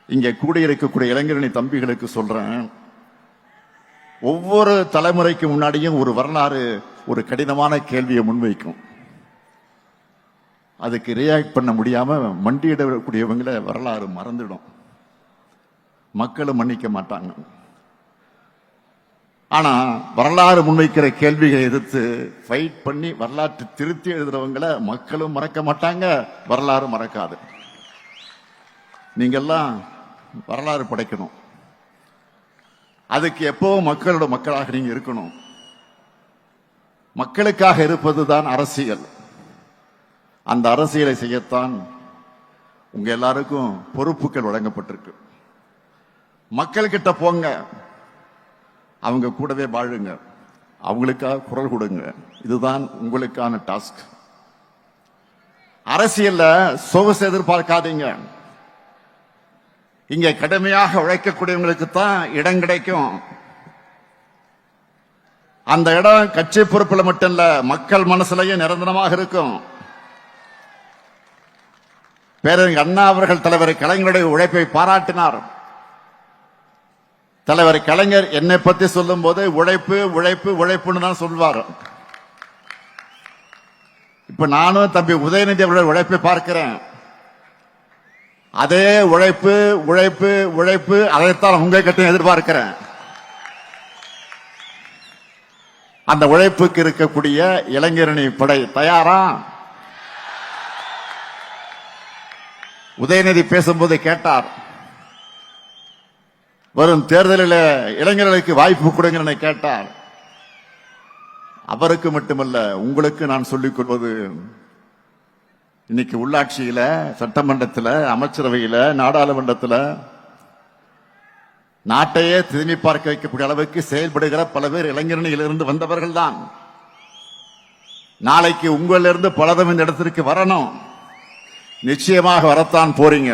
இங்கே கூடியிருக்கக்கூடிய இளைஞரணி தம்பிகளுக்கு சொல்றேன், ஒவ்வொரு தலைமுறைக்கு முன்னாடியும் ஒரு வரலாறு ஒரு கடினமான கேள்வியை முன்வைக்கும். அதுக்கு ரியாக்ட் பண்ண முடியாம மண்டியிடக்கூடியவங்களை வரலாறு மறந்துடும், மக்களும் மன்னிக்க மாட்டாங்க. ஆனா வரலாறு முன்வைக்கிற கேள்விகளை எதிர்த்து ஃபைட் பண்ணி வரலாற்று திருத்தி எழுதுறவங்களை மக்களும் மறக்க மாட்டாங்க, வரலாறு மறக்காது. நீங்கெல்லாம் வரலாறு படைக்கணும். அதுக்கு எப்பவும் மக்களோட மக்களாக நீங்க இருக்கணும். மக்களுக்காக இருப்பதுதான் அரசியல். அந்த அரசியலை செய்யத்தான் உங்க எல்லாருக்கும் பொறுப்புகள் வழங்கப்பட்டிருக்கு. மக்கள் கிட்ட போங்க, அவங்க கூடவே வாழுங்க, அவங்களுக்காக குரல் கொடுங்க. இதுதான் உங்களுக்கான டாஸ்க். அரசியல்ல சொகுசு எதிர்பார்க்காதீங்க. இங்க கடுமையாக உழைக்கக்கூடியவங்களுக்கு தான் இடம் கிடைக்கும். அந்த இடம் கட்சி பொறுப்புல மட்டும் இல்ல, மக்கள் மனசுலயும் நிரந்தரமாக இருக்கும். பேரறிஞர் அண்ணா அவர்கள் தலைவர் கலைஞருடைய உழைப்பை பாராட்டினார். தலைவர் கலைஞர் என்னை பத்தி சொல்லும் போது உழைப்பு உழைப்பு உழைப்புன்னு தான் சொல்வார். இப்ப நானும் தம்பி உதயநிதி அவருடைய உழைப்பை பார்க்கிறேன். அதே உழைப்பு உழைப்பு உழைப்பு, அதைத்தான் உங்க கிட்ட எதிர்பார்க்கிறேன். அந்த உழைப்புக்கு இருக்கக்கூடிய இளைஞரணி படை தயாரா? உதயநிதி பேசும்போது கேட்டார், வரும் தேர்தலில் இளைஞர்களுக்கு வாய்ப்பு கொடுங்க கேட்டார். அவருக்கு மட்டுமல்ல, உங்களுக்கு நான் சொல்லிக் கொள்வது, இன்னைக்கு உள்ளாட்சியில, சட்டமன்றத்தில், அமைச்சரவையில், நாடாளுமன்றத்தில் நாட்டையே திரும்பி பார்க்க வைக்கக்கூடிய அளவுக்கு செயல்படுகிற பல பேர் இளைஞரணியிலிருந்து வந்தவர்கள் தான். நாளைக்கு உங்களிலிருந்து பலதும் இந்த இடத்திற்கு வரணும். நிச்சயமாக வரத்தான் போறீங்க.